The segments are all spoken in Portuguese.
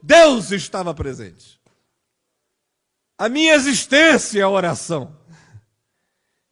Deus estava presente. A minha existência é a oração.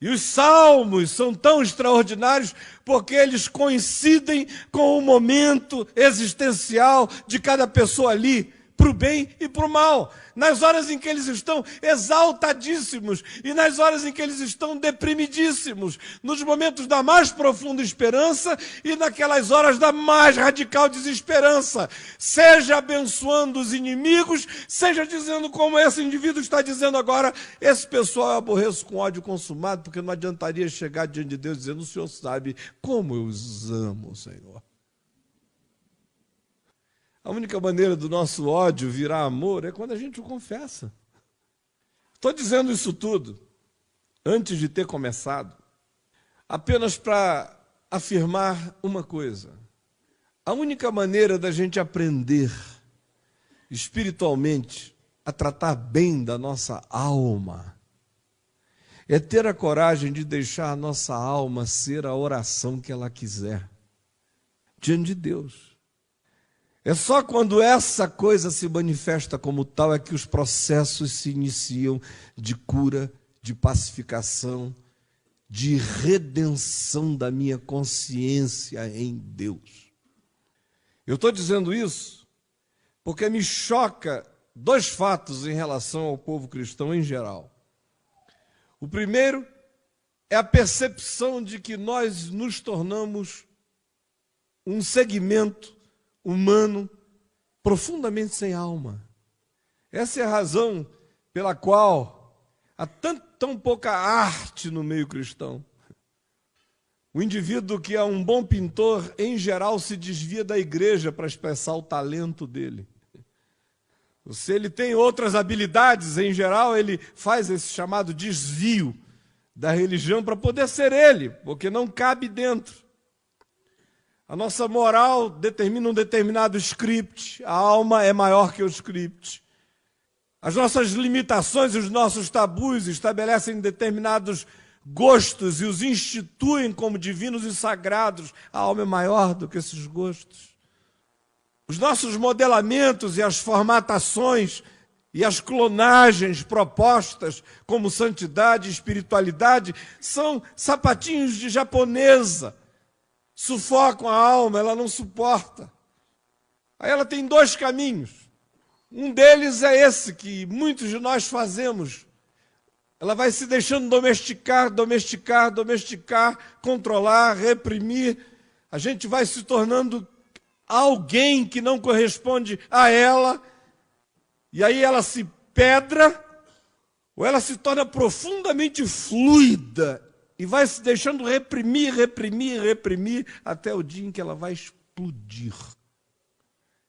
E os salmos são tão extraordinários porque eles coincidem com o momento existencial de cada pessoa ali, para o bem e para o mal. Nas horas em que eles estão exaltadíssimos e nas horas em que eles estão deprimidíssimos, nos momentos da mais profunda esperança e naquelas horas da mais radical desesperança. Seja abençoando os inimigos, seja dizendo como esse indivíduo está dizendo agora, esse pessoal eu aborreço com ódio consumado, porque não adiantaria chegar diante de Deus dizendo, o Senhor sabe como eu os amo, Senhor. A única maneira do nosso ódio virar amor é quando a gente o confessa. Estou dizendo isso tudo antes de ter começado, apenas para afirmar uma coisa. A única maneira da gente aprender espiritualmente a tratar bem da nossa alma é ter a coragem de deixar a nossa alma ser a oração que ela quiser diante de Deus. É só quando essa coisa se manifesta como tal é que os processos se iniciam de cura, de pacificação, de redenção da minha consciência em Deus. Eu estou dizendo isso porque me choca dois fatos em relação ao povo cristão em geral. O primeiro é a percepção de que nós nos tornamos um segmento humano profundamente sem alma. Essa é a razão pela qual há tão pouca arte no meio cristão. O indivíduo que é um bom pintor, em geral, se desvia da igreja para expressar o talento dele. Se ele tem outras habilidades, em geral, ele faz esse chamado desvio da religião para poder ser ele, porque não cabe dentro. A nossa moral determina um determinado script, a alma é maior que o script. As nossas limitações e os nossos tabus estabelecem determinados gostos e os instituem como divinos e sagrados. A alma é maior do que esses gostos. Os nossos modelamentos e as formatações e as clonagens propostas como santidade e espiritualidade são sapatinhos de japonesa. Sufocam a alma, ela não suporta. Aí ela tem dois caminhos. Um deles é esse que muitos de nós fazemos. Ela vai se deixando domesticar, controlar, reprimir. A gente vai se tornando alguém que não corresponde a ela. E aí ela se pedra, ou ela se torna profundamente fluida e vai se deixando reprimir, até o dia em que ela vai explodir.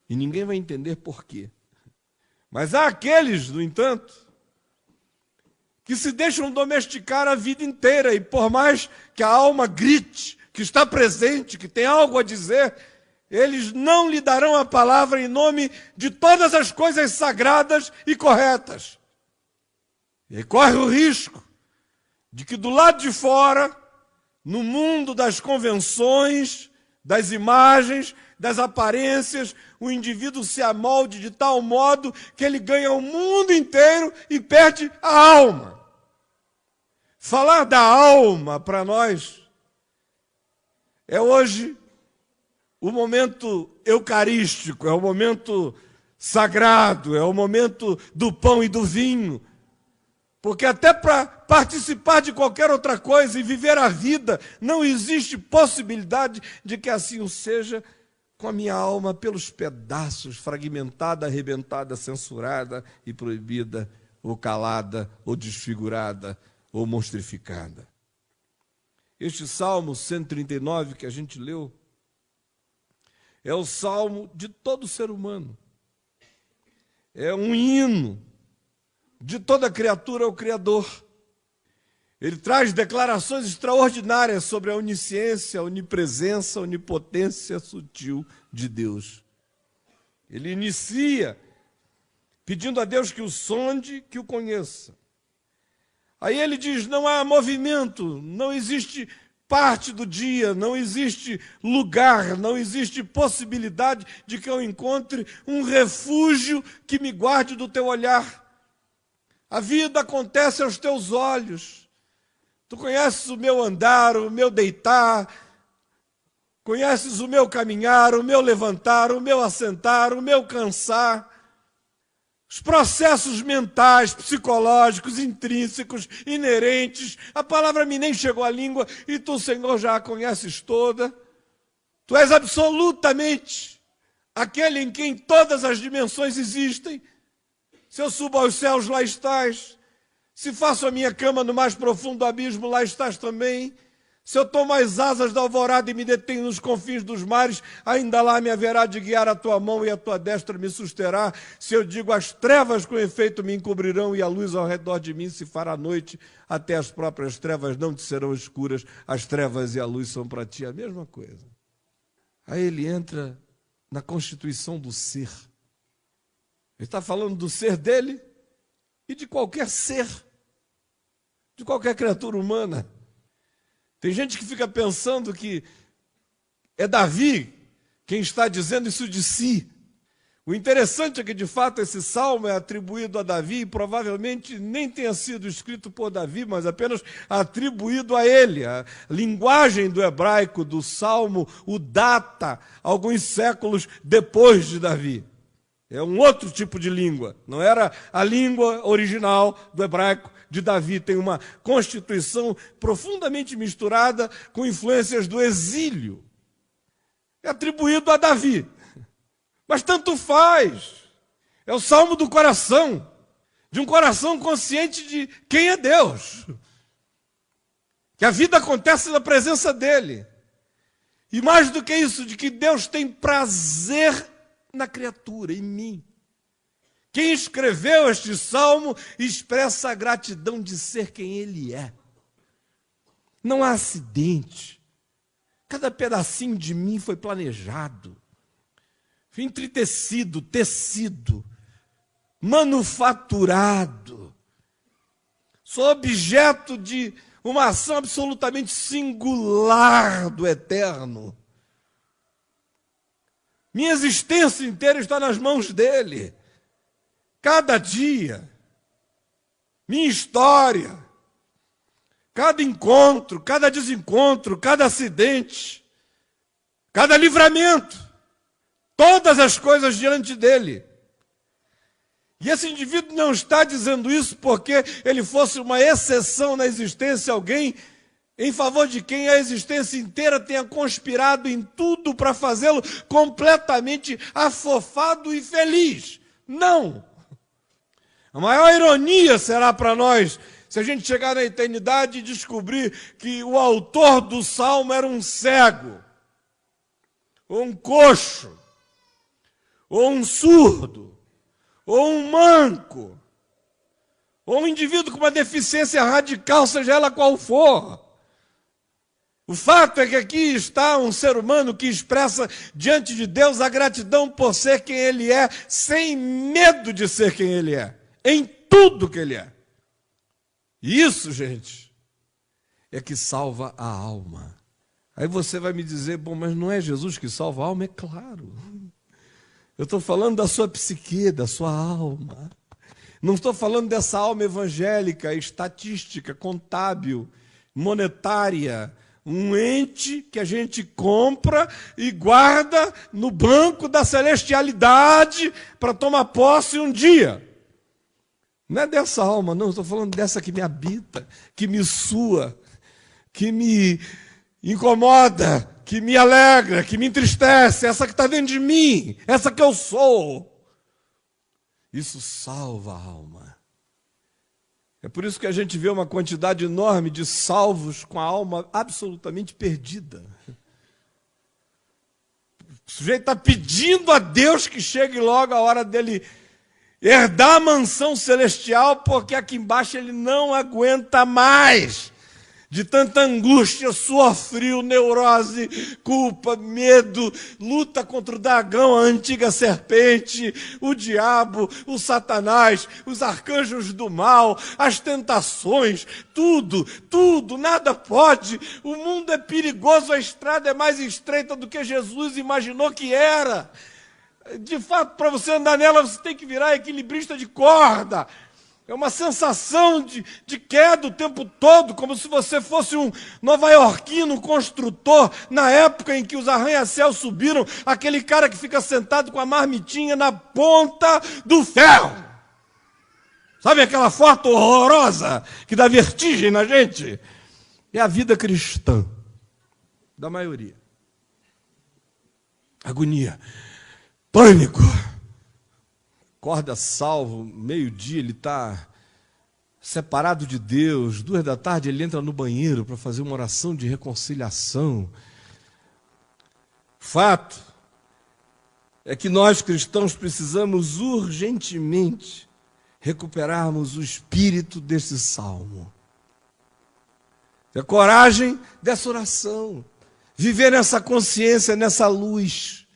E ninguém vai entender por quê. Mas há aqueles, no entanto, que se deixam domesticar a vida inteira, e por mais que a alma grite, que está presente, que tem algo a dizer, eles não lhe darão a palavra em nome de todas as coisas sagradas e corretas. E corre o risco de que do lado de fora, no mundo das convenções, das imagens, das aparências, o indivíduo se amolde de tal modo que ele ganha o mundo inteiro e perde a alma. Falar da alma para nós é hoje o momento eucarístico, é o momento sagrado, é o momento do pão e do vinho. Porque até para participar de qualquer outra coisa e viver a vida, não existe possibilidade de que assim o seja com a minha alma pelos pedaços, fragmentada, arrebentada, censurada e proibida, ou calada, ou desfigurada, ou monstrificada. Este Salmo 139 que a gente leu é o salmo de todo ser humano. É um hino de toda criatura ao Criador. Ele traz declarações extraordinárias sobre a onisciência, a onipresença, a onipotência sutil de Deus. Ele inicia pedindo a Deus que o sonde, que o conheça. Aí ele diz, não há movimento, não existe parte do dia, não existe lugar, não existe possibilidade de que eu encontre um refúgio que me guarde do teu olhar. A vida acontece aos teus olhos. Tu conheces o meu andar, o meu deitar, conheces o meu caminhar, o meu levantar, o meu assentar, o meu cansar. Os processos mentais, psicológicos, intrínsecos, inerentes. A palavra me nem chegou à língua e tu, Senhor, já a conheces toda. Tu és absolutamente aquele em quem todas as dimensões existem. Se eu subo aos céus, lá estás. Se faço a minha cama no mais profundo abismo, lá estás também. Se eu tomo as asas da alvorada e me detenho nos confins dos mares, ainda lá me haverá de guiar a tua mão e a tua destra me susterá. Se eu digo, as trevas com efeito me encobrirão e a luz ao redor de mim se fará noite, até as próprias trevas não te serão escuras, as trevas e a luz são para ti a mesma coisa. Aí ele entra na constituição do ser. Ele está falando do ser dele e de qualquer ser, de qualquer criatura humana. Tem gente que fica pensando que é Davi quem está dizendo isso de si. O interessante é que, de fato, esse salmo é atribuído a Davi e provavelmente nem tenha sido escrito por Davi, mas apenas atribuído a ele. A linguagem do hebraico do salmo o data alguns séculos depois de Davi. É um outro tipo de língua, não era a língua original do hebraico de Davi. Tem uma constituição profundamente misturada com influências do exílio. É atribuído a Davi, mas tanto faz. É o salmo do coração, de um coração consciente de quem é Deus, que a vida acontece na presença dele. E mais do que isso, de que Deus tem prazer na criatura, em mim. Quem escreveu este salmo expressa a gratidão de ser quem ele é. Não há acidente. Cada pedacinho de mim foi planejado, foi entretecido, tecido, manufaturado. Sou objeto de uma ação absolutamente singular do Eterno. Minha existência inteira está nas mãos dele. Cada dia, minha história, cada encontro, cada desencontro, cada acidente, cada livramento, todas as coisas diante dele. E esse indivíduo não está dizendo isso porque ele fosse uma exceção na existência, alguém em favor de quem a existência inteira tenha conspirado em tudo para fazê-lo completamente afofado e feliz. Não! A maior ironia será para nós se a gente chegar na eternidade e descobrir que o autor do salmo era um cego, ou um coxo, ou um surdo, ou um manco, ou um indivíduo com uma deficiência radical, seja ela qual for. O fato é que aqui está um ser humano que expressa diante de Deus a gratidão por ser quem ele é, sem medo de ser quem ele é, em tudo que ele é. E isso, gente, é que salva a alma. Aí você vai me dizer, bom, mas não é Jesus que salva a alma? É claro. Eu estou falando da sua psique, da sua alma. Não estou falando dessa alma evangélica, estatística, contábil, monetária, um ente que a gente compra e guarda no banco da celestialidade para tomar posse um dia. Não é dessa alma, não, estou falando dessa que me habita, que me sua, que me incomoda, que me alegra, que me entristece, essa que está dentro de mim, essa que eu sou. Isso salva a alma. É por isso que a gente vê uma quantidade enorme de salvos com a alma absolutamente perdida. O sujeito está pedindo a Deus que chegue logo a hora dele herdar a mansão celestial, porque aqui embaixo ele não aguenta mais. de tanta angústia, suor frio, neurose, culpa, medo, luta contra o dragão, a antiga serpente, o diabo, o Satanás, os arcanjos do mal, as tentações, tudo, nada pode. O mundo é perigoso, a estrada é mais estreita do que Jesus imaginou que era. De fato, para você andar nela, você tem que virar equilibrista de corda. É uma sensação de queda o tempo todo, como se você fosse um nova-iorquino construtor, na época em que os arranha-céus subiram, aquele cara que fica sentado com a marmitinha na ponta do ferro. Sabe aquela foto horrorosa que dá vertigem na gente? É a vida cristã, da maioria. Agonia, pânico. Acorda salvo, meio-dia ele está separado de Deus, 14h ele entra no banheiro para fazer uma oração de reconciliação. Fato é que nós cristãos precisamos urgentemente recuperarmos o espírito desse salmo. A coragem dessa oração, viver nessa consciência, nessa luz,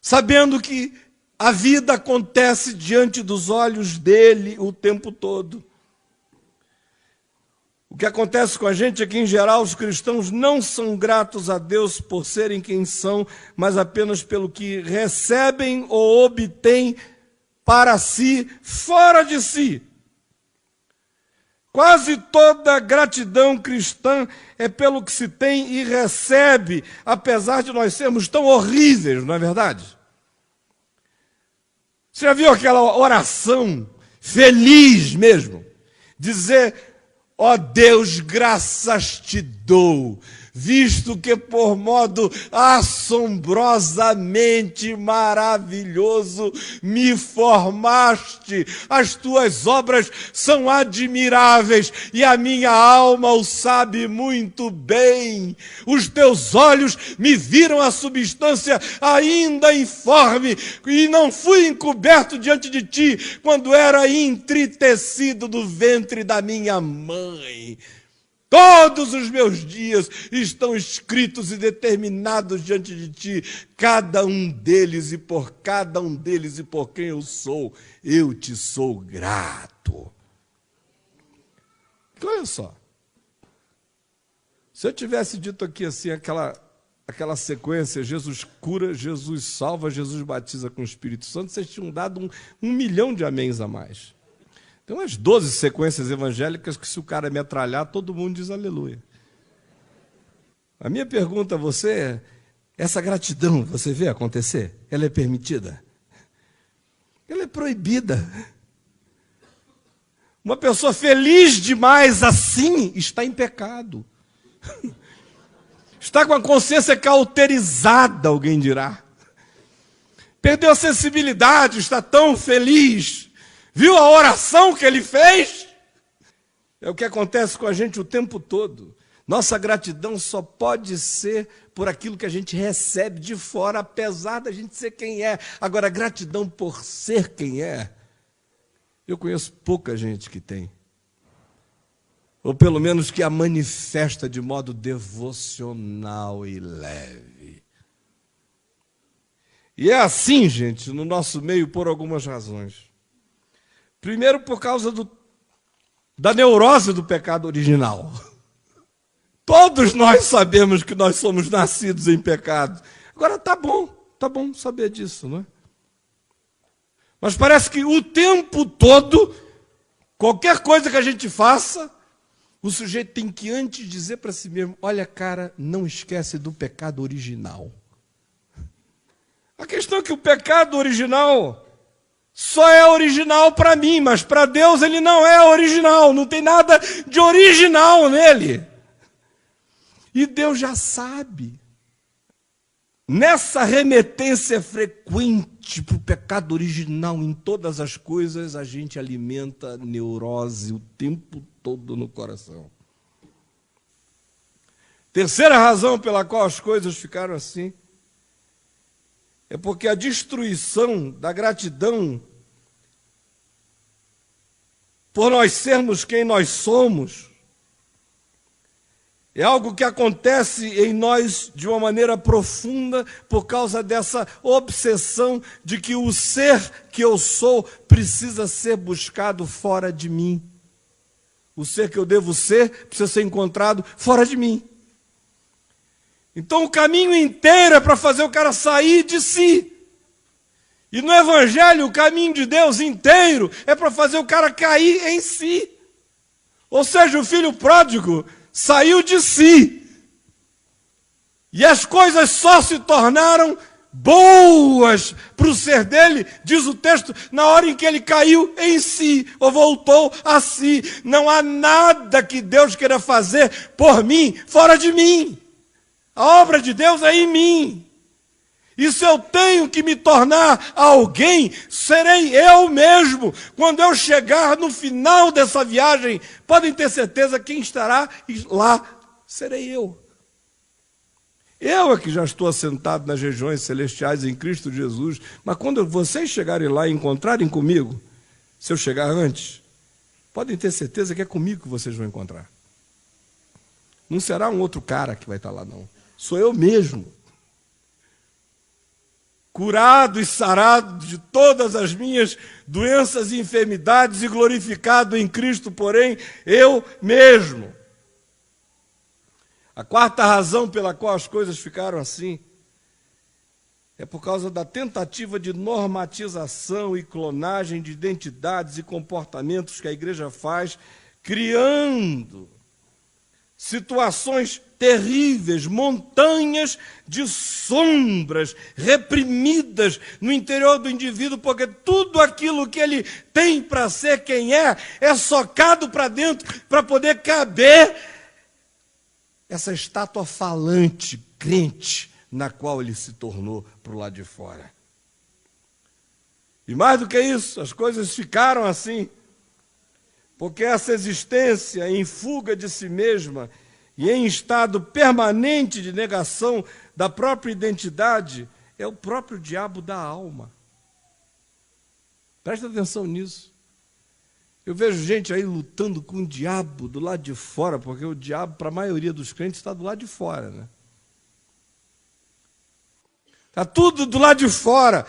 sabendo que a vida acontece diante dos olhos dele o tempo todo. O que acontece com a gente é que, em geral, os cristãos não são gratos a Deus por serem quem são, mas apenas pelo que recebem ou obtêm para si, fora de si. Quase toda gratidão cristã é pelo que se tem e recebe, apesar de nós sermos tão horríveis, não é verdade? Você já viu aquela oração feliz mesmo? Dizer, ó Deus, graças te dou, visto que por modo assombrosamente maravilhoso me formaste. As tuas obras são admiráveis e a minha alma o sabe muito bem. Os teus olhos me viram a substância ainda informe e não fui encoberto diante de ti quando era entritecido do ventre da minha mãe. Todos os meus dias estão escritos e determinados diante de ti, cada um deles e por cada um deles e por quem eu te sou grato. Então, olha só, se eu tivesse dito aqui assim, aquela sequência, Jesus cura, Jesus salva, Jesus batiza com o Espírito Santo, vocês tinham dado um milhão de améns a mais. Tem umas 12 sequências evangélicas que, se o cara metralhar, todo mundo diz aleluia. A minha pergunta a você é, essa gratidão, você vê acontecer? Ela é permitida? Ela é proibida. Uma pessoa feliz demais assim está em pecado. Está com a consciência cauterizada, alguém dirá. Perdeu a sensibilidade, está tão feliz. Viu a oração que ele fez? É o que acontece com a gente o tempo todo. Nossa gratidão só pode ser por aquilo que a gente recebe de fora, apesar da gente ser quem é. Agora, gratidão por ser quem é, eu conheço pouca gente que tem. Ou pelo menos que a manifesta de modo devocional e leve. E é assim, gente, no nosso meio por algumas razões. Primeiro, por causa da neurose do pecado original. Todos nós sabemos que nós somos nascidos em pecado. Agora, tá bom saber disso, não é? Mas parece que o tempo todo, qualquer coisa que a gente faça, o sujeito tem que antes dizer para si mesmo, olha, cara, não esquece do pecado original. A questão é que o pecado original só é original para mim, mas para Deus ele não é original, não tem nada de original nele. E Deus já sabe. Nessa remetência frequente para o pecado original em todas as coisas, a gente alimenta neurose o tempo todo no coração. Terceira razão pela qual as coisas ficaram assim é porque a destruição da gratidão por nós sermos quem nós somos É algo que acontece em nós de uma maneira profunda por causa dessa obsessão de que o ser que eu sou precisa ser buscado fora de mim. O ser que eu devo ser precisa ser encontrado fora de mim. Então o caminho inteiro é para fazer o cara sair de si. E no Evangelho o caminho de Deus inteiro é para fazer o cara cair em si. Ou seja, o filho pródigo saiu de si. E as coisas só se tornaram boas para o ser dele, diz o texto, na hora em que ele caiu em si, ou voltou a si. Não há nada que Deus queira fazer por mim, fora de mim. A obra de Deus é em mim. E se eu tenho que me tornar alguém, serei eu mesmo. Quando eu chegar no final dessa viagem, podem ter certeza quem estará lá serei eu. Eu é que já estou assentado nas regiões celestiais em Cristo Jesus, mas quando vocês chegarem lá e encontrarem comigo, se eu chegar antes, podem ter certeza que é comigo que vocês vão encontrar. Não será um outro cara que vai estar lá, não. Sou eu mesmo. Curado e sarado de todas as minhas doenças e enfermidades e glorificado em Cristo, porém, eu mesmo. A quarta razão pela qual as coisas ficaram assim é por causa da tentativa de normatização e clonagem de identidades e comportamentos que a igreja faz, criando situações terríveis, montanhas de sombras reprimidas no interior do indivíduo, porque tudo aquilo que ele tem para ser quem é socado para dentro para poder caber essa estátua falante, crente, na qual ele se tornou para o lado de fora. E mais do que isso, as coisas ficaram assim, porque essa existência em fuga de si mesma e em estado permanente de negação da própria identidade é o próprio diabo da alma. Presta atenção nisso. Eu vejo gente aí lutando com o diabo do lado de fora, porque o diabo, para a maioria dos crentes, está do lado de fora, né? Está tudo do lado de fora.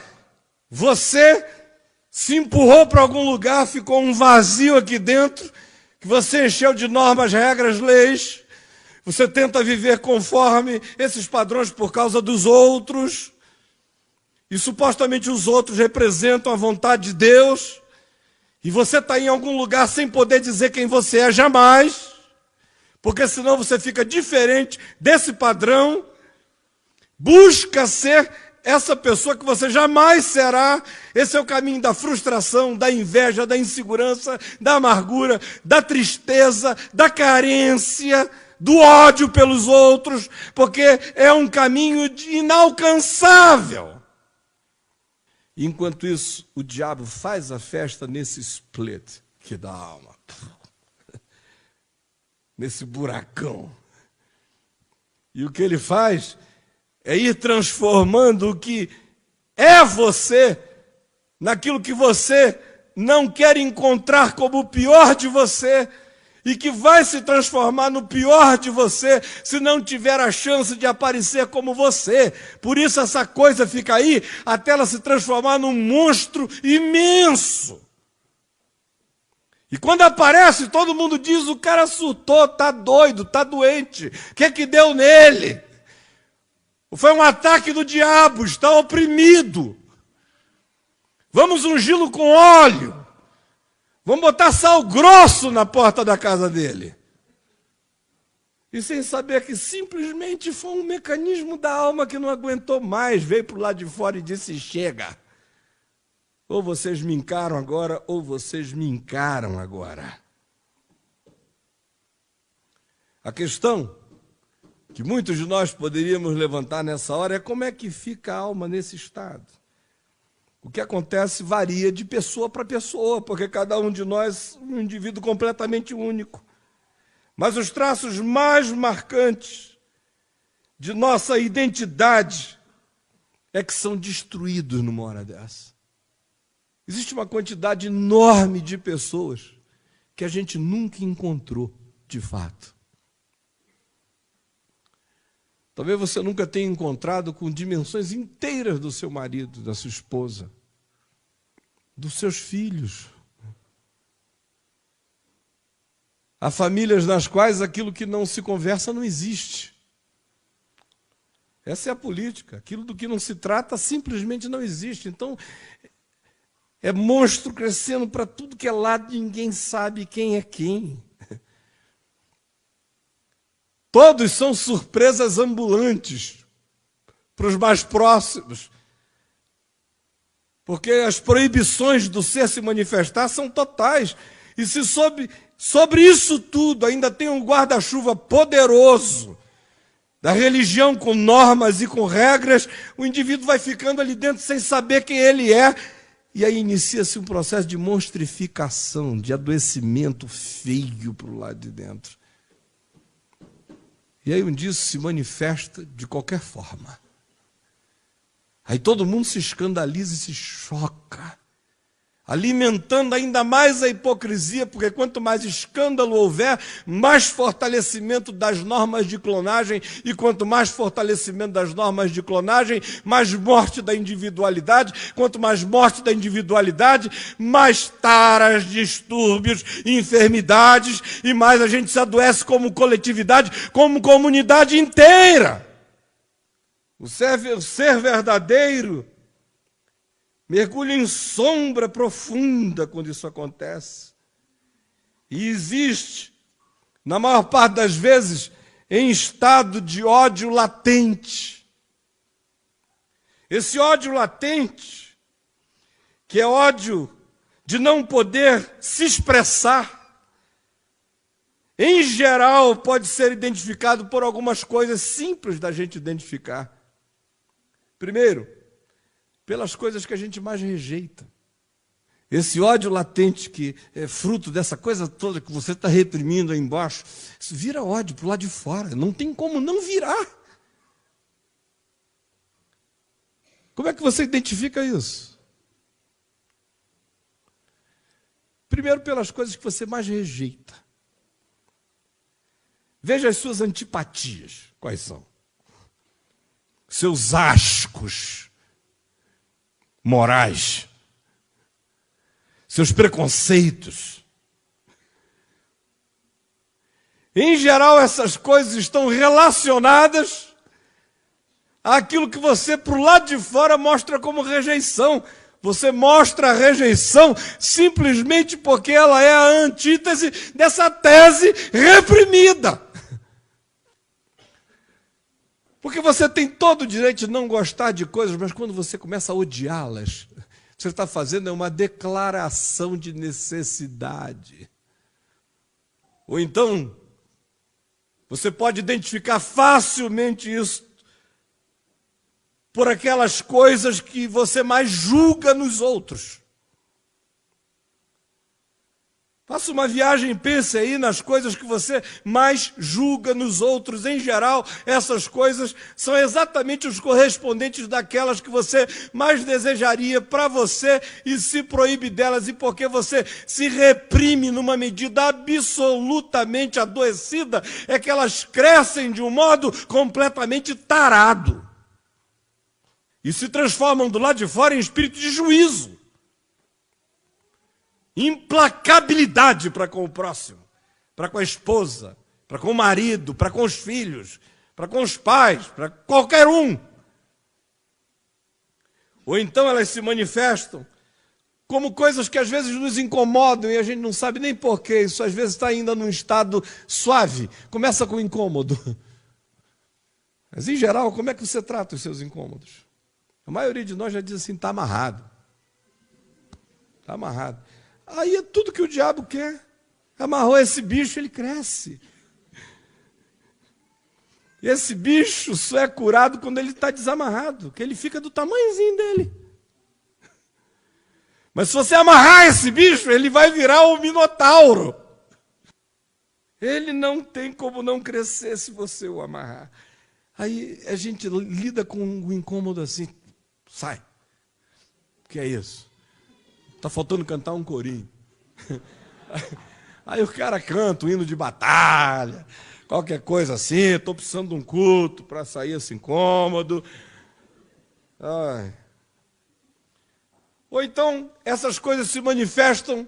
Você se empurrou para algum lugar, ficou um vazio aqui dentro, que você encheu de normas, regras, leis. Você tenta viver conforme esses padrões por causa dos outros. E supostamente os outros representam a vontade de Deus. E você está em algum lugar sem poder dizer quem você é jamais. Porque senão você fica diferente desse padrão. Busca ser essa pessoa que você jamais será. Esse é o caminho da frustração, da inveja, da insegurança, da amargura, da tristeza, da carência, do ódio pelos outros, porque é um caminho inalcançável. Enquanto isso, o diabo faz a festa nesse split que dá alma, nesse buracão. E o que ele faz é ir transformando o que é você naquilo que você não quer encontrar como o pior de você, e que vai se transformar no pior de você se não tiver a chance de aparecer como você. Por isso essa coisa fica aí até ela se transformar num monstro imenso. E quando aparece, todo mundo diz, o cara surtou, está doido, está doente. O que é que deu nele? Foi um ataque do diabo, está oprimido. Vamos ungí-lo com óleo. Vamos botar sal grosso na porta da casa dele. E sem saber que simplesmente foi um mecanismo da alma que não aguentou mais, veio para o lado de fora e disse, chega. Ou vocês me encaram agora, ou vocês me encaram agora. A questão que muitos de nós poderíamos levantar nessa hora é como é que fica a alma nesse estado. O que acontece varia de pessoa para pessoa, porque cada um de nós é um indivíduo completamente único. Mas os traços mais marcantes de nossa identidade é que são destruídos numa hora dessa. Existe uma quantidade enorme de pessoas que a gente nunca encontrou de fato. Talvez você nunca tenha encontrado com dimensões inteiras do seu marido, da sua esposa, dos seus filhos. Há famílias nas quais aquilo que não se conversa não existe. Essa é a política. Aquilo do que não se trata simplesmente não existe. Então, é monstro crescendo para tudo que é lado, ninguém sabe quem é quem. Todos são surpresas ambulantes para os mais próximos. Porque as proibições do ser se manifestar são totais. E se sobre isso tudo ainda tem um guarda-chuva poderoso da religião com normas e com regras, o indivíduo vai ficando ali dentro sem saber quem ele é. E aí inicia-se um processo de monstrificação, de adoecimento feio para o lado de dentro. E aí um dia isso se manifesta de qualquer forma. Aí todo mundo se escandaliza e se choca, alimentando ainda mais a hipocrisia, porque quanto mais escândalo houver, mais fortalecimento das normas de clonagem, e quanto mais fortalecimento das normas de clonagem, mais morte da individualidade, quanto mais morte da individualidade, mais taras, distúrbios, enfermidades, e mais a gente se adoece como coletividade, como comunidade inteira. O ser verdadeiro mergulha em sombra profunda quando isso acontece. E existe, na maior parte das vezes, em estado de ódio latente. Esse ódio latente, que é ódio de não poder se expressar, em geral pode ser identificado por algumas coisas simples da gente identificar. Primeiro, pelas coisas que a gente mais rejeita. Esse ódio latente que é fruto dessa coisa toda que você está reprimindo aí embaixo, isso vira ódio para o lado de fora, não tem como não virar. Como é que você identifica isso? Primeiro, pelas coisas que você mais rejeita. Veja as suas antipatias, quais são? Seus ascos morais, seus preconceitos. Em geral, essas coisas estão relacionadas àquilo que você, para o lado de fora, mostra como rejeição. Você mostra a rejeição simplesmente porque ela é a antítese dessa tese reprimida. Porque você tem todo o direito de não gostar de coisas, mas quando você começa a odiá-las, você está fazendo uma declaração de necessidade. Ou então, você pode identificar facilmente isso por aquelas coisas que você mais julga nos outros. Faça uma viagem e pense aí nas coisas que você mais julga nos outros. Em geral, essas coisas são exatamente os correspondentes daquelas que você mais desejaria para você e se proíbe delas. E porque você se reprime numa medida absolutamente adoecida, é que elas crescem de um modo completamente tarado. E se transformam do lado de fora em espírito de juízo. Implacabilidade para com o próximo, para com a esposa, para com o marido, para com os filhos, para com os pais, para qualquer um. Ou então elas se manifestam como coisas que às vezes nos incomodam e a gente não sabe nem porquê. Isso às vezes está ainda num estado suave, começa com incômodo. Mas em geral, como é que você trata os seus incômodos? A maioria de nós já diz assim, está amarrado. Está amarrado. Aí é tudo que o diabo quer. Amarrou esse bicho, ele cresce. E esse bicho só é curado quando ele está desamarrado, que ele fica do tamanhozinho dele. Mas se você amarrar esse bicho, ele vai virar um minotauro. Ele não tem como não crescer se você o amarrar. Aí a gente lida com um incômodo assim, sai. O que é isso? Está faltando cantar um corinho. Aí o cara canta um hino de batalha, qualquer coisa assim, estou precisando de um culto para sair esse incômodo. Ai. Ou então, essas coisas se manifestam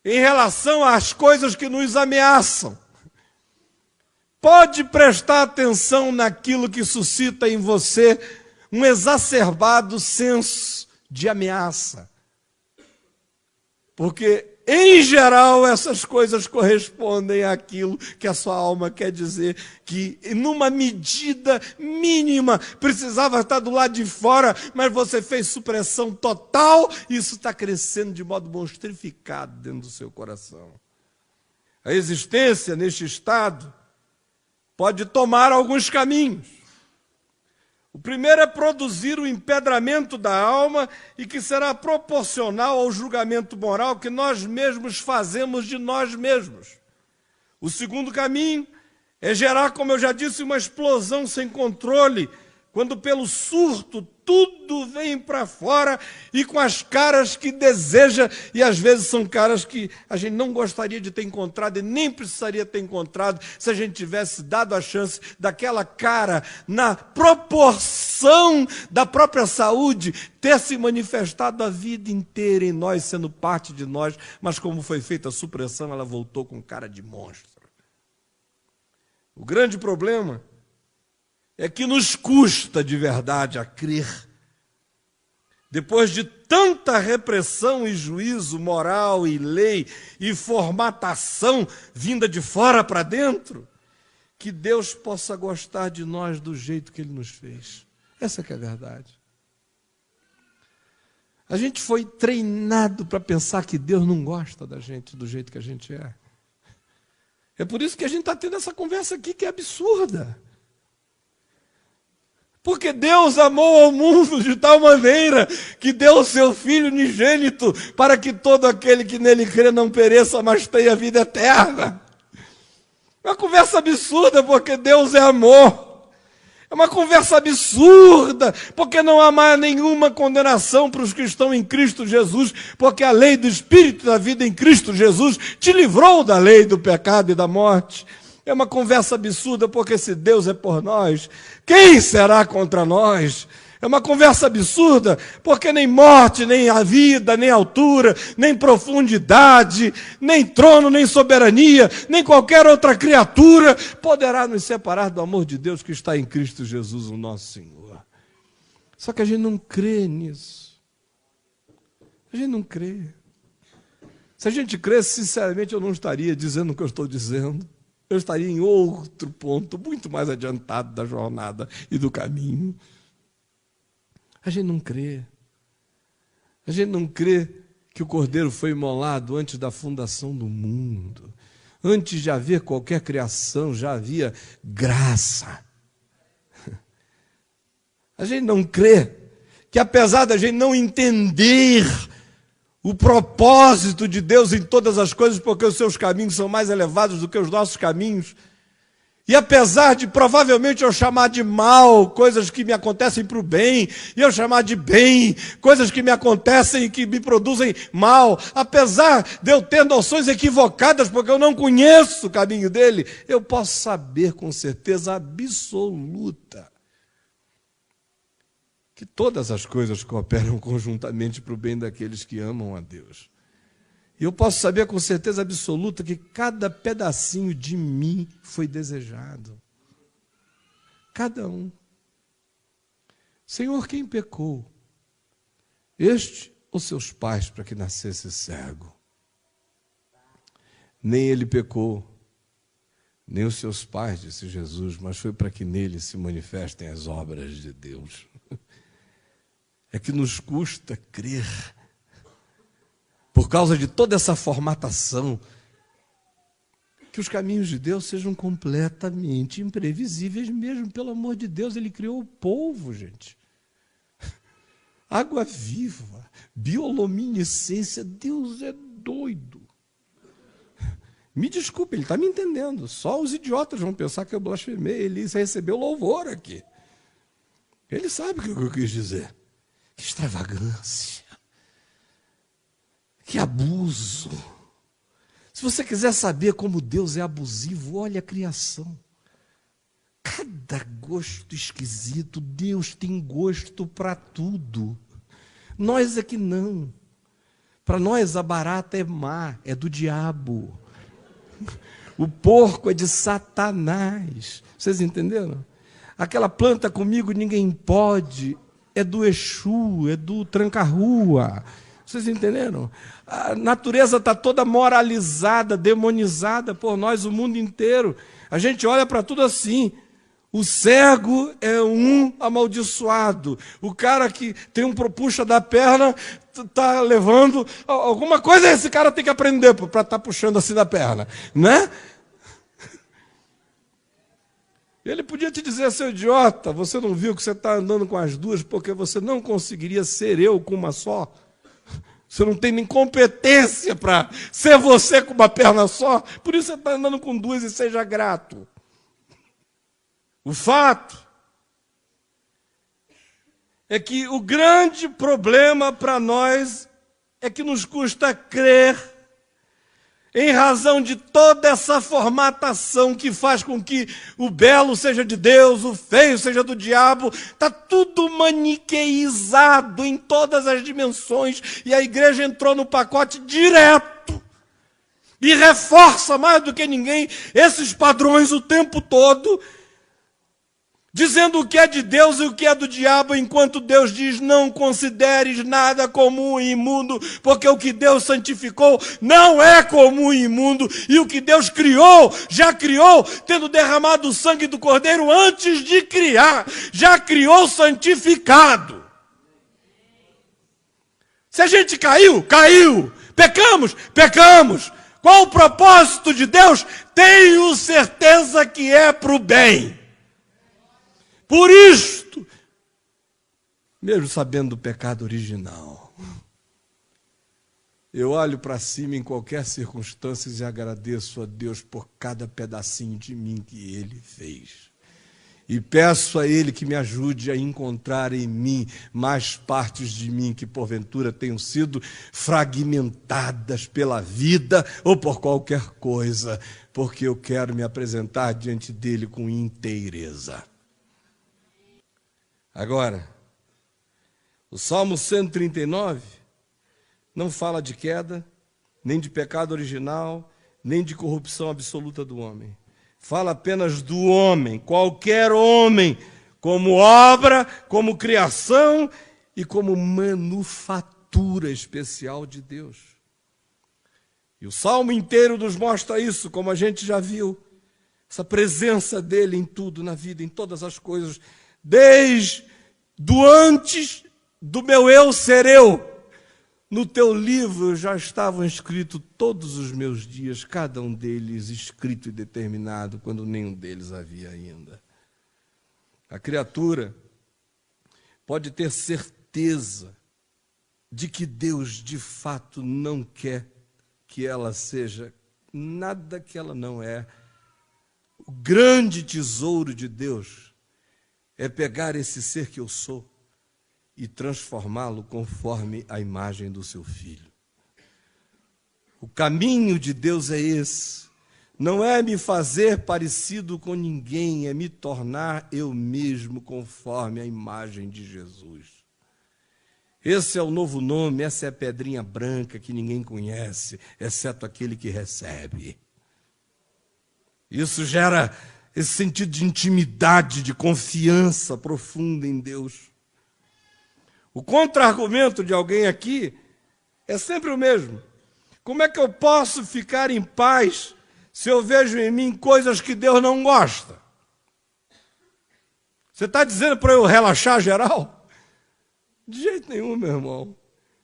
em relação às coisas que nos ameaçam. Pode prestar atenção naquilo que suscita em você um exacerbado senso de ameaça. Porque, em geral, essas coisas correspondem àquilo que a sua alma quer dizer, que numa medida mínima precisava estar do lado de fora, mas você fez supressão total e isso está crescendo de modo monstrificado dentro do seu coração. A existência neste estado pode tomar alguns caminhos. O primeiro é produzir o empedramento da alma e que será proporcional ao julgamento moral que nós mesmos fazemos de nós mesmos. O segundo caminho é gerar, como eu já disse, uma explosão sem controle, quando pelo surto tudo vem para fora e com as caras que deseja, e às vezes são caras que a gente não gostaria de ter encontrado e nem precisaria ter encontrado se a gente tivesse dado a chance daquela cara na proporção da própria saúde ter se manifestado a vida inteira em nós, sendo parte de nós, mas como foi feita a supressão, ela voltou com cara de monstro. O grande problema é que nos custa de verdade a crer. Depois de tanta repressão e juízo moral e lei e formatação vinda de fora para dentro, que Deus possa gostar de nós do jeito que Ele nos fez. Essa que é a verdade. A gente foi treinado para pensar que Deus não gosta da gente do jeito que a gente é. É por isso que a gente está tendo essa conversa aqui que é absurda. Porque Deus amou ao mundo de tal maneira que deu o seu Filho unigênito para que todo aquele que nele crê não pereça, mas tenha vida eterna. É uma conversa absurda porque Deus é amor. É uma conversa absurda porque não há mais nenhuma condenação para os que estão em Cristo Jesus, porque a lei do Espírito da vida em Cristo Jesus te livrou da lei do pecado e da morte. É uma conversa absurda, porque se Deus é por nós, quem será contra nós? É uma conversa absurda, porque nem morte, nem a vida, nem altura, nem profundidade, nem trono, nem soberania, nem qualquer outra criatura poderá nos separar do amor de Deus que está em Cristo Jesus, o nosso Senhor. Só que a gente não crê nisso. A gente não crê. Se a gente cresce, sinceramente, eu não estaria dizendo o que eu estou dizendo. Eu estaria em outro ponto, muito mais adiantado da jornada e do caminho. A gente não crê. A gente não crê que o Cordeiro foi imolado antes da fundação do mundo. Antes de haver qualquer criação, já havia graça. A gente não crê que, apesar da gente não entender o propósito de Deus em todas as coisas, porque os seus caminhos são mais elevados do que os nossos caminhos. E apesar de provavelmente eu chamar de mal coisas que me acontecem para o bem, e eu chamar de bem coisas que me acontecem e que me produzem mal, apesar de eu ter noções equivocadas porque eu não conheço o caminho dele, eu posso saber com certeza absoluta que todas as coisas cooperam conjuntamente para o bem daqueles que amam a Deus. E eu posso saber com certeza absoluta que cada pedacinho de mim foi desejado. Cada um. Senhor, quem pecou? Este ou seus pais para que nascesse cego? Nem ele pecou, nem os seus pais, disse Jesus, mas foi para que nele se manifestem as obras de Deus. É que nos custa crer, por causa de toda essa formatação, que os caminhos de Deus sejam completamente imprevisíveis mesmo. Pelo amor de Deus, Ele criou o polvo, gente. Água viva, bioluminescência, Deus é doido. Me desculpe, Ele está me entendendo. Só os idiotas vão pensar que eu blasfemei. Ele recebeu louvor aqui. Ele sabe o que eu quis dizer. Que extravagância, que abuso, Se você quiser saber como Deus é abusivo, olha a criação. Cada gosto esquisito, Deus tem gosto para tudo. Nós é que não. Para nós a barata é má, é do diabo. O porco é de Satanás. Vocês entenderam? Aquela planta comigo ninguém pode, é do Exu, é do tranca-rua. Vocês entenderam? A natureza está toda moralizada, demonizada por nós, o mundo inteiro. A gente olha para tudo assim. O cego é um amaldiçoado. O cara que tem um puxa da perna está levando... Alguma coisa esse cara tem que aprender para estar puxando assim da perna, né? Ele podia te dizer, seu idiota, você não viu que você está andando com as duas porque você não conseguiria ser eu com uma só? Você não tem nem competência para ser você com uma perna só, por isso você está andando com duas e seja grato. O fato é que o grande problema para nós é que nos custa crer, em razão de toda essa formatação que faz com que o belo seja de Deus, o feio seja do diabo, está tudo maniqueizado em todas as dimensões, e a igreja entrou no pacote direto e reforça mais do que ninguém esses padrões o tempo todo, dizendo o que é de Deus e o que é do diabo, enquanto Deus diz, não consideres nada comum e imundo, porque o que Deus santificou não é comum e imundo, e o que Deus criou, já criou, tendo derramado o sangue do Cordeiro antes de criar, já criou santificado. Se a gente caiu, caiu. Pecamos, pecamos. Qual o propósito de Deus? Tenho certeza que é para o bem. Por isto, mesmo sabendo do pecado original, eu olho para cima em qualquer circunstância e agradeço a Deus por cada pedacinho de mim que Ele fez. E peço a Ele que me ajude a encontrar em mim mais partes de mim que porventura tenham sido fragmentadas pela vida ou por qualquer coisa, porque eu quero me apresentar diante dEle com inteireza. Agora, o Salmo 139 não fala de queda, nem de pecado original, nem de corrupção absoluta do homem. Fala apenas do homem, qualquer homem, como obra, como criação e como manufatura especial de Deus. E o Salmo inteiro nos mostra isso, como a gente já viu, essa presença dele em tudo, na vida, em todas as coisas, desde do antes do meu eu ser eu. No teu livro já estavam escritos todos os meus dias, cada um deles escrito e determinado, quando nenhum deles havia ainda. A criatura pode ter certeza de que Deus de fato não quer que ela seja nada que ela não é. O grande tesouro de Deus é pegar esse ser que eu sou e transformá-lo conforme a imagem do seu Filho. O caminho de Deus é esse. Não é me fazer parecido com ninguém, é me tornar eu mesmo conforme a imagem de Jesus. Esse é o novo nome, essa é a pedrinha branca que ninguém conhece, exceto aquele que recebe. Isso gera esse sentido de intimidade, de confiança profunda em Deus. O contra-argumento de alguém aqui é sempre o mesmo. Como é que eu posso ficar em paz se eu vejo em mim coisas que Deus não gosta? Você está dizendo para eu relaxar geral? De jeito nenhum, meu irmão.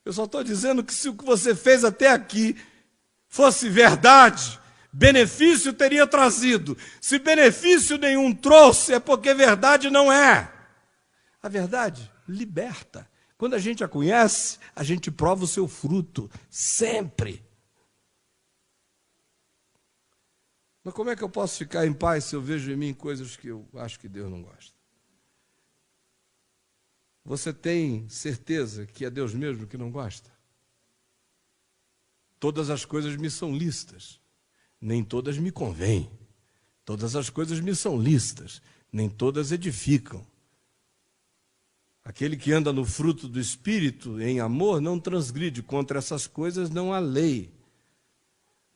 Eu só estou dizendo que se o que você fez até aqui fosse verdade, benefício teria trazido. Se benefício nenhum trouxe, é porque verdade não é. A verdade liberta. Quando a gente a conhece, a gente prova o seu fruto, sempre. Mas como é que eu posso ficar em paz se eu vejo em mim coisas que eu acho que Deus não gosta? Você tem certeza que é Deus mesmo que não gosta? Todas as coisas me são lícitas, nem todas me convêm. Todas as coisas me são lícitas, nem todas edificam. Aquele que anda no fruto do Espírito, em amor, não transgride. Contra essas coisas não há lei.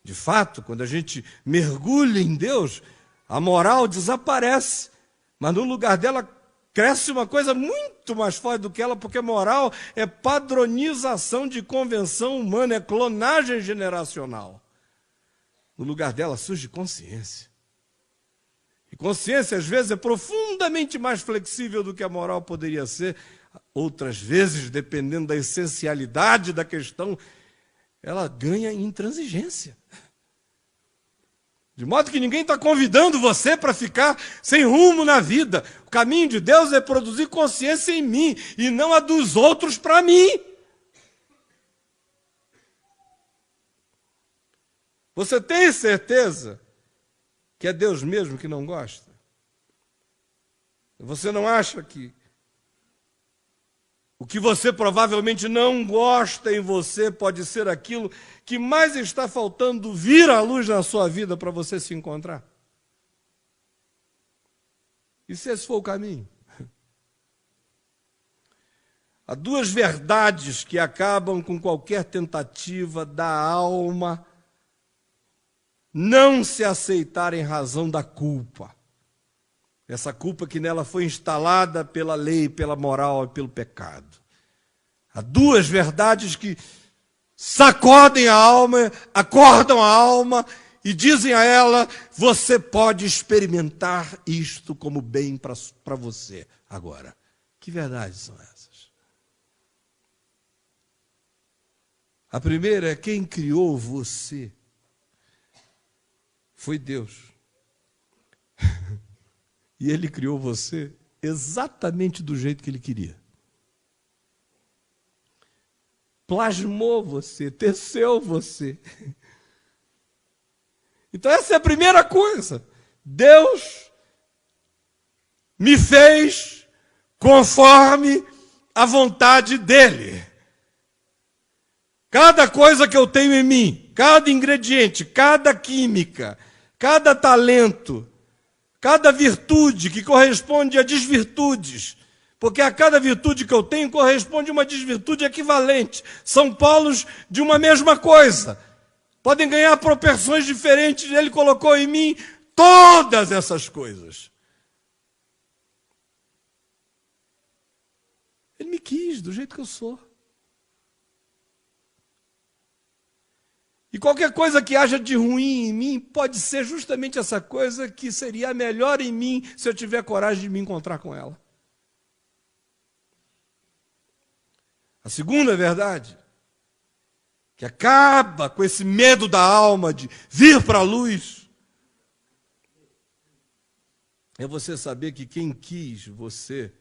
De fato, quando a gente mergulha em Deus, a moral desaparece, mas no lugar dela cresce uma coisa muito mais forte do que ela, porque moral é padronização de convenção humana, é clonagem generacional. No lugar dela surge consciência. E consciência, às vezes, é profundamente mais flexível do que a moral poderia ser. Outras vezes, dependendo da essencialidade da questão, ela ganha intransigência. De modo que ninguém está convidando você para ficar sem rumo na vida. O caminho de Deus é produzir consciência em mim e não a dos outros para mim. Você tem certeza que é Deus mesmo que não gosta? Você não acha que o que você provavelmente não gosta em você pode ser aquilo que mais está faltando vir à luz na sua vida para você se encontrar? E se esse for o caminho? Há duas verdades que acabam com qualquer tentativa da alma não se aceitar em razão da culpa. Essa culpa que nela foi instalada pela lei, pela moral e pelo pecado. Há duas verdades que sacodem a alma, acordam a alma e dizem a ela: você pode experimentar isto como bem para você agora. Que verdades são essas? A primeira é: quem criou você foi Deus. E Ele criou você exatamente do jeito que Ele queria. Plasmou você, teceu você. Então essa é a primeira coisa. Deus me fez conforme a vontade dEle. Cada coisa que eu tenho em mim, cada ingrediente, cada química, cada talento, cada virtude que corresponde a desvirtudes, porque a cada virtude que eu tenho corresponde uma desvirtude equivalente. São polos de uma mesma coisa. Podem ganhar proporções diferentes. Ele colocou em mim todas essas coisas. Ele me quis do jeito que eu sou. E qualquer coisa que haja de ruim em mim pode ser justamente essa coisa que seria a melhor em mim se eu tiver coragem de me encontrar com ela. A segunda verdade, que acaba com esse medo da alma de vir para a luz, é você saber que quem quis você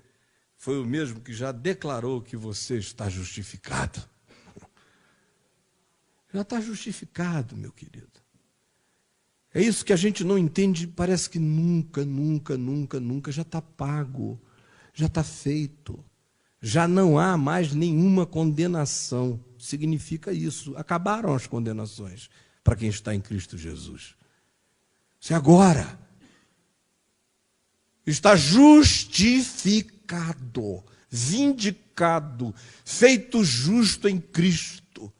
foi o mesmo que já declarou que você está justificado. Já está justificado, meu querido. É isso que a gente não entende, parece que nunca já está pago, já está feito. Já não há mais nenhuma condenação. Significa isso. Acabaram as condenações para quem está em Cristo Jesus. Você agora está justificado, vindicado, feito justo em Cristo.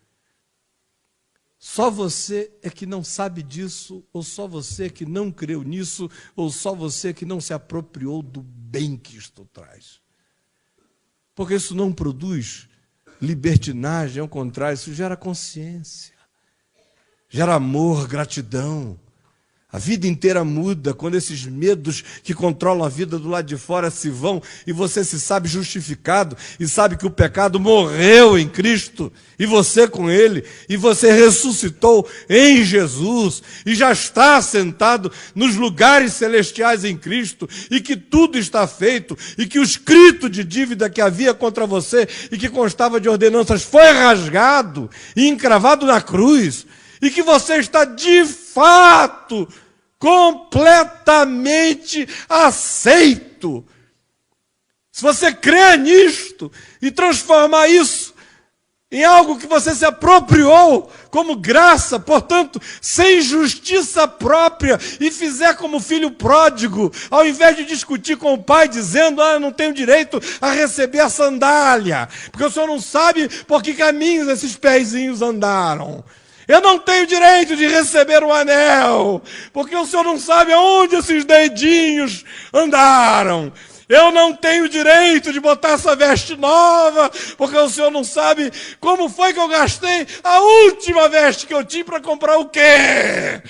Só você é que não sabe disso, ou só você é que não creu nisso, ou só você é que não se apropriou do bem que isto traz. Porque isso não produz libertinagem, ao contrário, isso gera consciência, gera amor, gratidão. A vida inteira muda quando esses medos que controlam a vida do lado de fora se vão e você se sabe justificado e sabe que o pecado morreu em Cristo e você com Ele, e você ressuscitou em Jesus e já está sentado nos lugares celestiais em Cristo e que tudo está feito e que o escrito de dívida que havia contra você e que constava de ordenanças foi rasgado e encravado na cruz. E que você está de fato completamente aceito. Se você crer nisto e transformar isso em algo que você se apropriou como graça, portanto, sem justiça própria, e fizer como filho pródigo, ao invés de discutir com o pai, dizendo, eu não tenho direito a receber a sandália, porque o senhor não sabe por que caminhos esses pezinhos andaram. Eu não tenho direito de receber o anel, porque o senhor não sabe aonde esses dedinhos andaram. Eu não tenho direito de botar essa veste nova, porque o senhor não sabe como foi que eu gastei a última veste que eu tinha para comprar o quê?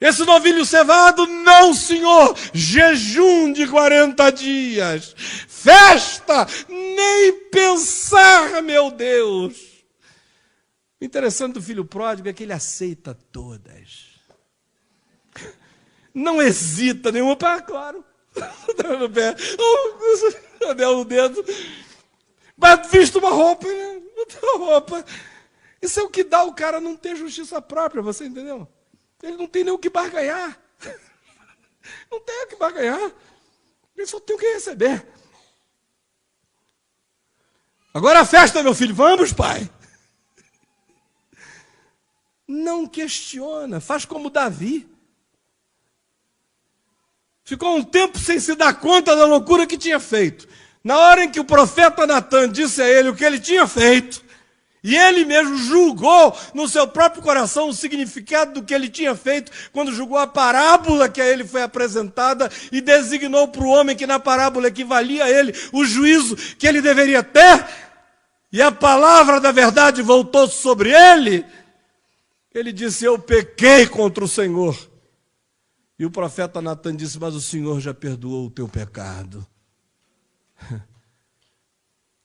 Esse novilho cevado, não, senhor, jejum de 40 dias, festa, nem pensar, meu Deus. O interessante do filho pródigo é que ele aceita todas. Não hesita nenhuma, claro. No pé, anel no dedo, mas visto uma roupa, né? Uma roupa. Isso é o que dá o cara não ter justiça própria, você entendeu? Ele não tem nem o que barganhar. Não tem o que barganhar. Ele só tem o que receber. Agora a festa, meu filho, vamos, pai. Não questiona, faz como Davi. Ficou um tempo sem se dar conta da loucura que tinha feito. Na hora em que o profeta Natan disse a ele o que ele tinha feito, e ele mesmo julgou no seu próprio coração o significado do que ele tinha feito, quando julgou a parábola que a ele foi apresentada e designou para o homem que na parábola equivalia a ele o juízo que ele deveria ter, e a palavra da verdade voltou sobre ele, ele disse, eu pequei contra o Senhor. E o profeta Natan disse, mas o Senhor já perdoou o teu pecado.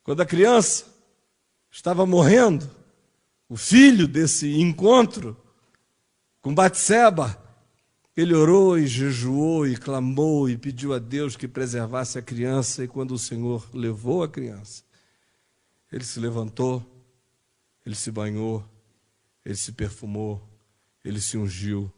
Quando a criança estava morrendo, o filho desse encontro com Batseba, ele orou e jejuou e clamou e pediu a Deus que preservasse a criança. E quando o Senhor levou a criança, ele se levantou, ele se banhou, ele se perfumou, ele se ungiu,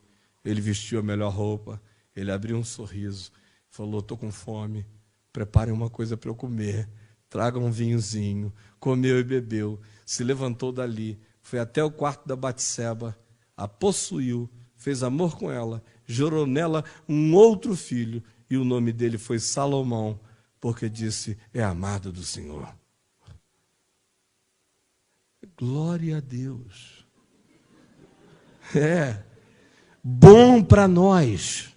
ele vestiu a melhor roupa, ele abriu um sorriso, falou, estou com fome, preparem uma coisa para eu comer, tragam um vinhozinho, comeu e bebeu, se levantou dali, foi até o quarto da Batseba, a possuiu, fez amor com ela, gerou nela um outro filho, e o nome dele foi Salomão, porque disse, é amado do Senhor. Glória a Deus. Bom para nós,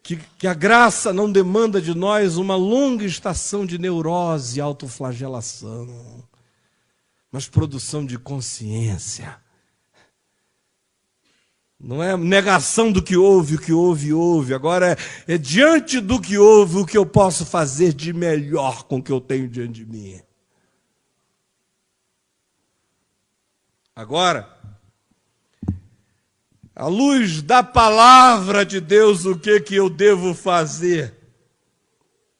que a graça não demanda de nós uma longa estação de neurose e autoflagelação, mas produção de consciência. Não é negação do que houve, o que houve, houve. Agora é diante do que houve o que eu posso fazer de melhor com o que eu tenho diante de mim. Agora, à luz da palavra de Deus, o que eu devo fazer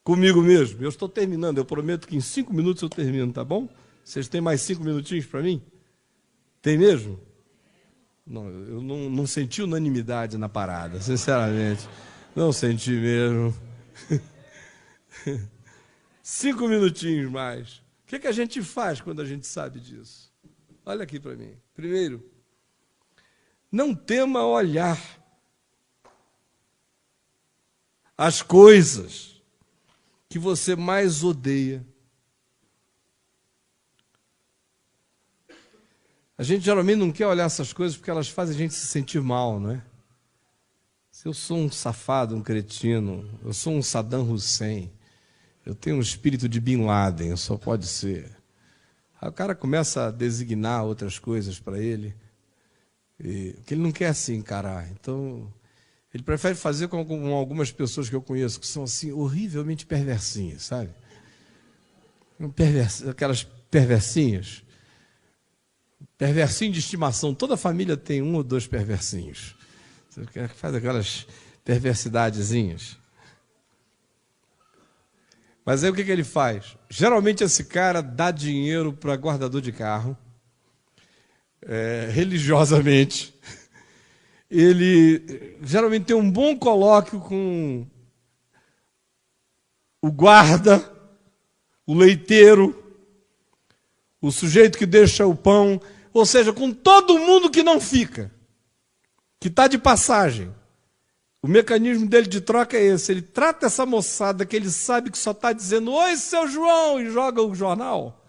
comigo mesmo? Eu estou terminando, eu prometo que em 5 minutos eu termino, tá bom? Vocês têm mais 5 minutinhos para mim? Tem mesmo? Não, eu não senti unanimidade na parada, sinceramente. Não senti mesmo. 5 minutinhos mais. O que a gente faz quando a gente sabe disso? Olha aqui para mim. Primeiro, não tema olhar as coisas que você mais odeia. A gente geralmente não quer olhar essas coisas porque elas fazem a gente se sentir mal, não é? Se eu sou um safado, um cretino, eu sou um Saddam Hussein, eu tenho um espírito de Bin Laden, só pode ser. Aí o cara começa a designar outras coisas para ele, que ele não quer assim encarar. Então, ele prefere fazer com algumas pessoas que eu conheço, que são assim, horrivelmente perversinhas, sabe? Aquelas perversinhas. Perversinho de estimação. Toda família tem 1 ou 2 perversinhos. Você faz aquelas perversidadezinhas. Mas aí o que ele faz? Geralmente esse cara dá dinheiro para guardador de carro, religiosamente. Ele geralmente tem um bom colóquio com o guarda, o leiteiro, o sujeito que deixa o pão, ou seja, com todo mundo que não fica, que está de passagem. O mecanismo dele de troca é esse, ele trata essa moçada que ele sabe que só está dizendo oi, seu João, e joga o jornal.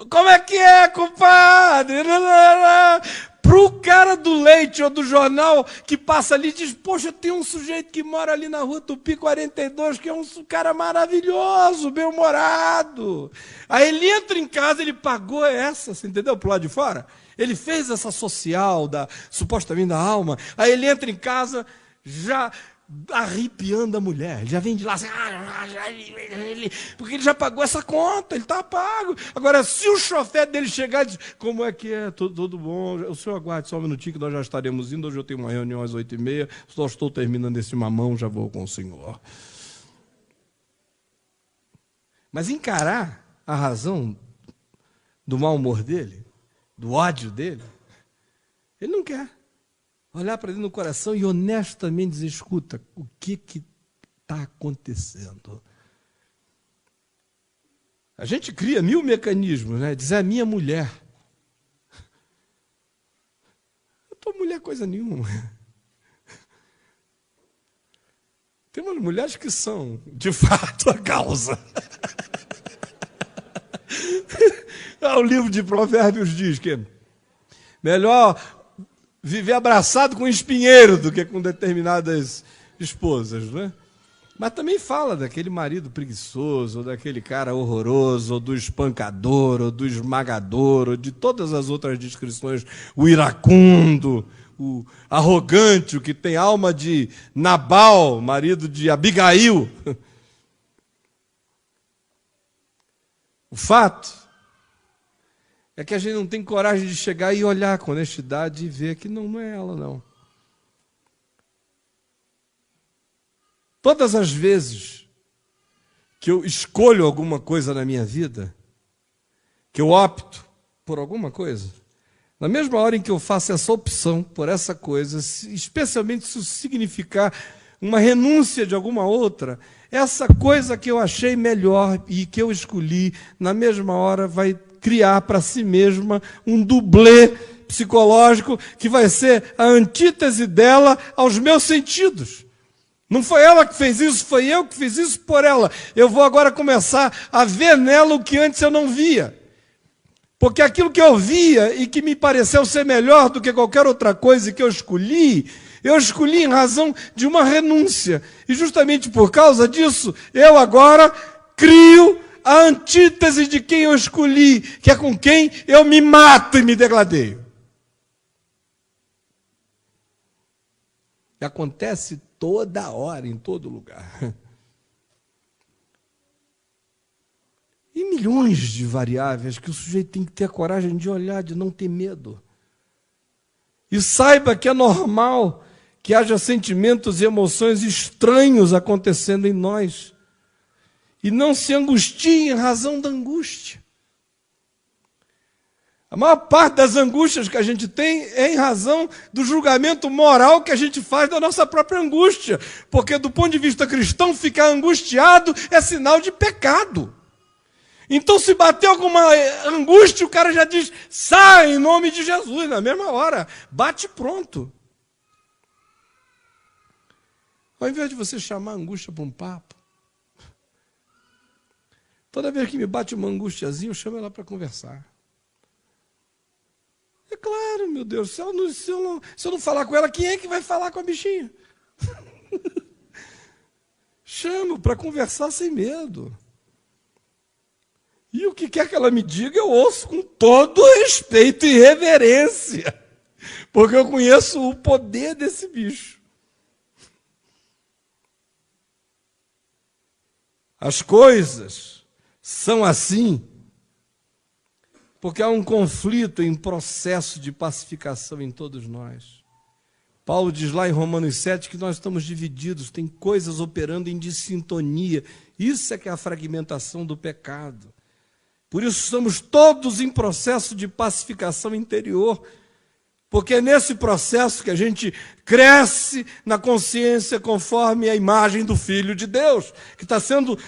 Como é que é, compadre? Pro cara do leite ou do jornal que passa ali e diz, poxa, tem um sujeito que mora ali na rua Tupi 42, que é um cara maravilhoso, bem-humorado. Aí ele entra em casa, ele pagou essa, você entendeu? Pro lado de fora. Ele fez essa social, supostamente da alma. Aí ele entra em casa, já arrepiando a mulher, já vem de lá assim, porque ele já pagou essa conta, ele está pago. Agora, se o chofer dele chegar e dizer, como é que é, tudo bom, o senhor aguarde só um minutinho que nós já estaremos indo, hoje eu tenho uma reunião às 8h30, só estou terminando esse mamão, já vou com o senhor. Mas encarar a razão do mau humor dele, do ódio dele, ele não quer. Olhar para dentro do coração e honestamente dizer, escuta, o que está acontecendo? A gente cria 1000 mecanismos, né? Dizer a minha mulher. Eu estou mulher coisa nenhuma. Tem umas mulheres que são, de fato, a causa. O livro de Provérbios diz que melhor viver abraçado com um espinheiro do que com determinadas esposas, né? Mas também fala daquele marido preguiçoso, ou daquele cara horroroso, ou do espancador, ou do esmagador, ou de todas as outras descrições, o iracundo, o arrogante, o que tem alma de Nabal, marido de Abigail. O fato é que a gente não tem coragem de chegar e olhar com honestidade e ver que não é ela, não. Todas as vezes que eu escolho alguma coisa na minha vida, que eu opto por alguma coisa, na mesma hora em que eu faço essa opção por essa coisa, especialmente se isso significar uma renúncia de alguma outra, essa coisa que eu achei melhor e que eu escolhi, na mesma hora vai criar para si mesma um dublê psicológico que vai ser a antítese dela aos meus sentidos. Não foi ela que fez isso, foi eu que fiz isso por ela. Eu vou agora começar a ver nela o que antes eu não via. Porque aquilo que eu via e que me pareceu ser melhor do que qualquer outra coisa que eu escolhi em razão de uma renúncia. E justamente por causa disso, eu agora crio a antítese de quem eu escolhi, que é com quem eu me mato e me degladeio. E acontece toda hora, em todo lugar. E milhões de variáveis que o sujeito tem que ter a coragem de olhar, de não ter medo. E saiba que é normal que haja sentimentos e emoções estranhos acontecendo em nós. E não se angustie em razão da angústia. A maior parte das angústias que a gente tem é em razão do julgamento moral que a gente faz da nossa própria angústia. Porque do ponto de vista cristão, ficar angustiado é sinal de pecado. Então se bater alguma angústia, o cara já diz, sai em nome de Jesus, na mesma hora. Bate pronto. Ao invés de você chamar a angústia para um papo, toda vez que me bate uma angustiazinha, eu chamo ela para conversar. É claro, meu Deus, se eu não falar com ela, quem é que vai falar com a bichinha? Chamo para conversar sem medo. E o que quer que ela me diga, eu ouço com todo respeito e reverência, porque eu conheço o poder desse bicho. As coisas são assim, porque há um conflito em processo de pacificação em todos nós. Paulo diz lá em Romanos 7 que nós estamos divididos, tem coisas operando em dissintonia. Isso é que é a fragmentação do pecado. Por isso estamos todos em processo de pacificação interior, porque é nesse processo que a gente cresce na consciência conforme a imagem do Filho de Deus, que está sendo